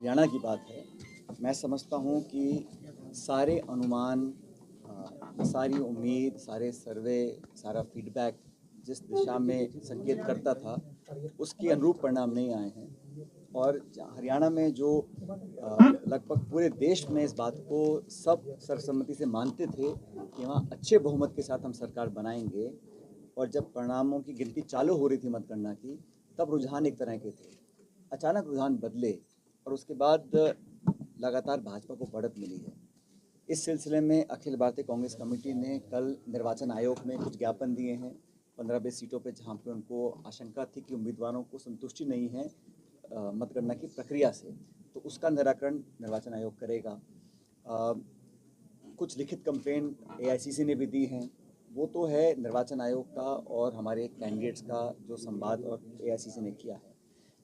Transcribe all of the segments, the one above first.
हरियाणा की बात है। मैं समझता हूँ कि सारे अनुमान, सारी उम्मीद, सारे सर्वे, सारा फीडबैक जिस दिशा में संकेत करता था, उसके अनुरूप परिणाम नहीं आए हैं। और हरियाणा में जो लगभग पूरे देश में इस बात को सब सर्वसम्मति से मानते थे कि वहाँ अच्छे बहुमत के साथ हम सरकार बनाएंगे, और जब परिणामों की गिनती चालू हो रही थी मतगणना की, तब रुझान एक तरह के थे। अचानक रुझान बदले और उसके बाद लगातार भाजपा को बढ़त मिली है। इस सिलसिले में अखिल भारतीय कांग्रेस कमेटी ने कल निर्वाचन आयोग में कुछ ज्ञापन दिए हैं 15-20 सीटों पे, जहां पे उनको आशंका थी कि उम्मीदवारों को संतुष्टि नहीं है मतगणना की प्रक्रिया से, तो उसका निराकरण निर्वाचन आयोग करेगा। कुछ लिखित कंप्लेंट एआईसीसी ने भी दी हैं, वो तो है निर्वाचन आयोग का और हमारे कैंडिडेट्स का जो संवाद और एआईसीसी ने किया है।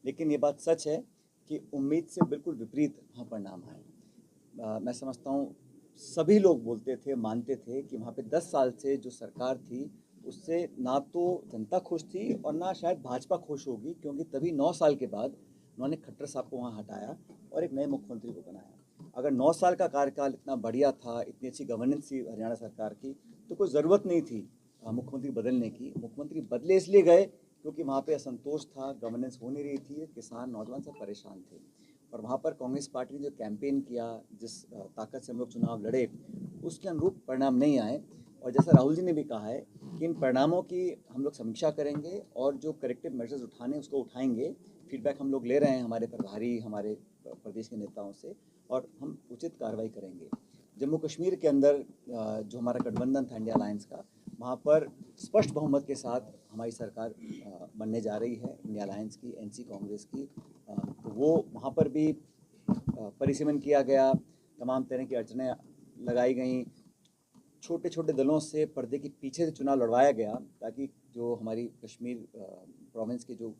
लेकिन ये बात सच है कि उम्मीद से बिल्कुल विपरीत वहाँ परिणाम आए। मैं समझता हूँ सभी लोग बोलते थे, मानते थे कि वहाँ पे 10 साल से जो सरकार थी उससे ना तो जनता खुश थी और ना शायद भाजपा खुश होगी, क्योंकि तभी 9 साल के बाद उन्होंने खट्टर साहब को वहाँ हटाया और एक नए मुख्यमंत्री को बनाया। अगर 9 साल का कार्यकाल इतना बढ़िया था, इतनी अच्छी गवर्नेंस थी हरियाणा सरकार की, तो कोई ज़रूरत नहीं थी मुख्यमंत्री बदलने की। मुख्यमंत्री बदले इसलिए गए क्योंकि वहाँ पे असंतोष था, गवर्नेंस हो नहीं रही थी, किसान नौजवान सब परेशान थे। और वहाँ पर कांग्रेस पार्टी ने जो कैंपेन किया, जिस ताकत से हम लोग चुनाव लड़े, उसके अनुरूप परिणाम नहीं आए। और जैसा राहुल जी ने भी कहा है कि इन परिणामों की हम लोग समीक्षा करेंगे और जो करेक्टिव मेजर्स उठाने उसको उठाएंगे। फीडबैक हम लोग ले रहे हैं हमारे प्रभारी, हमारे प्रदेश के नेताओं से, और हम उचित कार्रवाई करेंगे। जम्मू कश्मीर के अंदर जो हमारा गठबंधन था इंडिया अलायंस का, वहाँ पर स्पष्ट बहुमत के साथ हमारी सरकार बनने जा रही है, इंडिया अलायंस की, एनसी कांग्रेस की। तो वो वहाँ पर भी परिसीमन किया गया, तमाम तरह की अड़चनें लगाई गई, छोटे छोटे दलों से पर्दे के पीछे से चुनाव लड़वाया गया, ताकि जो हमारी कश्मीर प्रोविंस की जो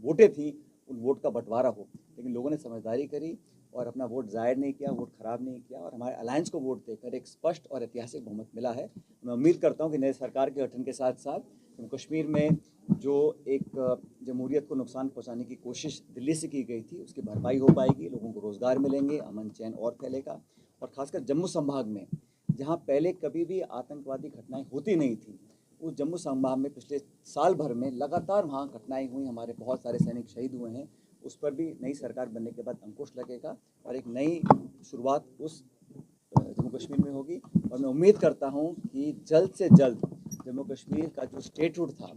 वोटें थी उन वोट का बंटवारा हो। लेकिन लोगों ने समझदारी करी और अपना वोट ज़ाहिर नहीं किया, वोट खराब नहीं किया, और हमारे अलायंस को वोट देकर एक स्पष्ट और ऐतिहासिक बहुमत मिला है। मैं उम्मीद करता हूँ कि नई सरकार के गठन के साथ साथ जम्मू कश्मीर में जो एक जमहूरियत को नुकसान पहुँचाने की कोशिश दिल्ली से की गई थी, उसकी भरपाई हो पाएगी, लोगों को रोज़गार मिलेंगे, अमन चैन और फैलेगा। और ख़ासकर जम्मू संभाग में, जहाँ पहले कभी भी आतंकवादी घटनाएं होती नहीं थी, उस जम्मू संभाग में पिछले साल भर में लगातार वहाँ घटनाएं हुई, हमारे बहुत सारे सैनिक शहीद हुए हैं। उस पर भी नई सरकार बनने के बाद अंकुश लगेगा और एक नई शुरुआत उस जम्मू कश्मीर में होगी। और मैं उम्मीद करता हूँ कि जल्द से जल्द जम्मू कश्मीर का जो स्टेटहुड था,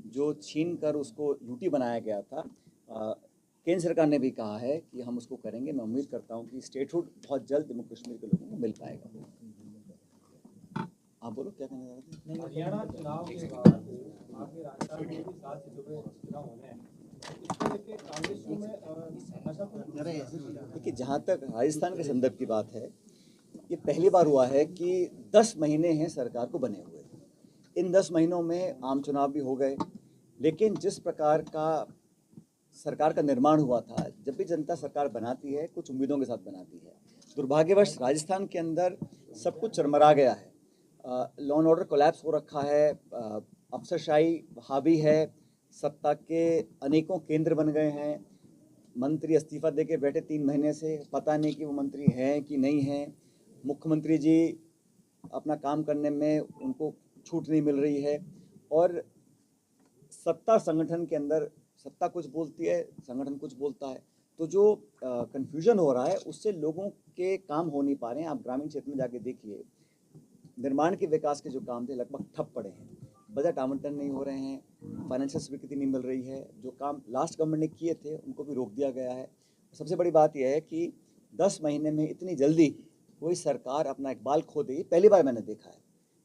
जो छीन कर उसको यूटी बनाया गया था, केंद्र सरकार ने भी कहा है कि हम उसको करेंगे। मैं उम्मीद करता हूँ कि स्टेटहुड बहुत जल्द जम्मू कश्मीर के लोगों को मिल पाएगा। आप बोलो क्या कहना चाहते हैं। हरियाणा चुनाव के बाद आगे राजस्थान में भी 7 सीटों पे चुनाव होने हैं, इसको लेके कांग्रेस में देखिए, जहाँ तक राजस्थान के संदर्भ की बात है, ये पहली बार हुआ है कि 10 महीने हैं सरकार को बने हुए। इन 10 महीनों में आम चुनाव भी हो गए, लेकिन जिस प्रकार का सरकार का निर्माण हुआ था, जब भी जनता सरकार बनाती है कुछ उम्मीदों के साथ बनाती है। दुर्भाग्यवश राजस्थान के अंदर सब कुछ चरमरा गया है। लॉ एंड ऑर्डर कोलैप्स हो रखा है, अफसरशाही हावी है, सत्ता के अनेकों केंद्र बन गए हैं। मंत्री इस्तीफा दे के बैठे 3 महीने से, पता नहीं कि वो मंत्री हैं कि नहीं हैं। मुख्यमंत्री जी अपना काम करने में उनको छूट नहीं मिल रही है, और सत्ता संगठन के अंदर सत्ता कुछ बोलती है, संगठन कुछ बोलता है। तो जो कन्फ्यूजन हो रहा है उससे लोगों के काम हो नहीं पा रहे हैं। आप ग्रामीण क्षेत्र में जाके देखिए, निर्माण के विकास के जो काम थे लगभग ठप पड़े हैं, बजट आवंटन नहीं हो रहे हैं, फाइनेंशियल स्वीकृति नहीं मिल रही है, जो काम लास्ट गवर्नमेंट ने किए थे उनको भी रोक दिया गया है। सबसे बड़ी बात यह है कि 10 महीने में इतनी जल्दी कोई सरकार अपना इकबाल खो देगी, पहली बार मैंने देखा है।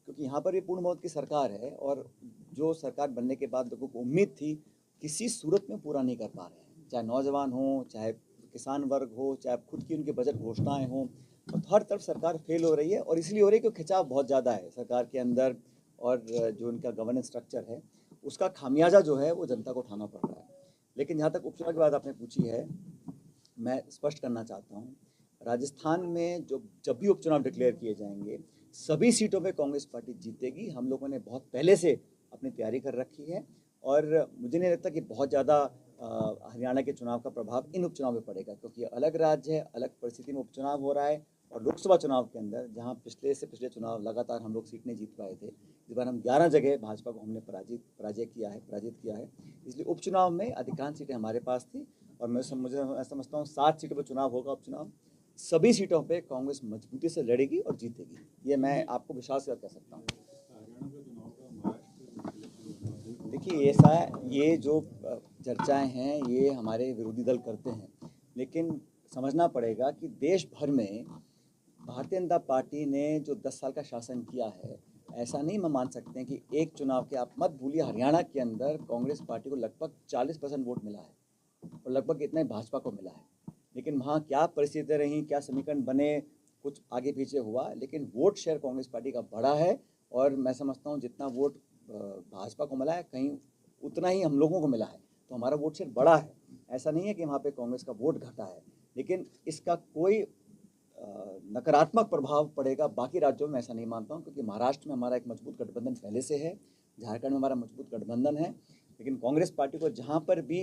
क्योंकि यहाँ पर भी पूर्ण बहुमत की सरकार है, और जो सरकार बनने के बाद लोगों को उम्मीद थी, किसी सूरत में पूरा नहीं कर पा रहे हैं। चाहे नौजवान हो, चाहे किसान वर्ग हो, चाहे खुद की उनकी बजट घोषणाएं हों, तो हर तरफ सरकार फेल हो रही है। और इसलिए हो रही है क्योंकि खिंचाव बहुत ज़्यादा है सरकार के अंदर, और जो उनका गवर्नेंस स्ट्रक्चर है उसका खामियाजा जो है वो जनता को उठाना पड़ रहा है। लेकिन जहाँ तक उपचुनाव की बात आपने पूछी है, मैं स्पष्ट करना चाहता हूँ, राजस्थान में जो जब भी उपचुनाव डिक्लेयर किए जाएंगे, सभी सीटों पे कांग्रेस पार्टी जीतेगी। हम लोगों ने बहुत पहले से अपनी तैयारी कर रखी है, और मुझे नहीं लगता कि बहुत ज़्यादा हरियाणा के चुनाव का प्रभाव इन उपचुनाव में पड़ेगा, क्योंकि अलग राज्य है, अलग परिस्थिति में उपचुनाव हो रहा है। और लोकसभा चुनाव के अंदर जहां पिछले से पिछले चुनाव लगातार हम लोग सीट नहीं जीत पाए थे, इस बार हम 11 जगह भाजपा को हमने पराजित किया है। इसलिए उपचुनाव में अधिकांश सीटें हमारे पास थी और मैं समझता हूँ 7 सीटों पर चुनाव होगा उपचुनाव। सभी सीटों पे कांग्रेस मजबूती से लड़ेगी और जीतेगी, ये मैं आपको विश्वास से कह सकता हूँ। देखिए ऐसा ये जो चर्चाएं हैं ये हमारे विरोधी दल करते हैं, लेकिन समझना पड़ेगा कि देश भर में भारतीय जनता पार्टी ने जो 10 साल का शासन किया है, ऐसा नहीं हम मान सकते हैं कि एक चुनाव के, आप मत भूलिए हरियाणा के अंदर कांग्रेस पार्टी को लगभग 40% वोट मिला है और लगभग इतना ही भाजपा को मिला है। लेकिन वहाँ क्या परिस्थितियाँ रहीं, क्या समीकरण बने, कुछ आगे पीछे हुआ, लेकिन वोट शेयर कांग्रेस पार्टी का बढ़ा है। और मैं समझता हूँ जितना वोट भाजपा को मिला है कहीं उतना ही हम लोगों को मिला है, तो हमारा वोट शेयर बढ़ा है। ऐसा नहीं है कि वहाँ पे कांग्रेस का वोट घटा है, लेकिन इसका कोई नकारात्मक प्रभाव पड़ेगा बाकी राज्यों में ऐसा नहीं मानता हूँ, क्योंकि महाराष्ट्र में हमारा एक मजबूत गठबंधन पहले से है, झारखंड में हमारा मजबूत गठबंधन है। लेकिन कांग्रेस पार्टी को जहाँ पर भी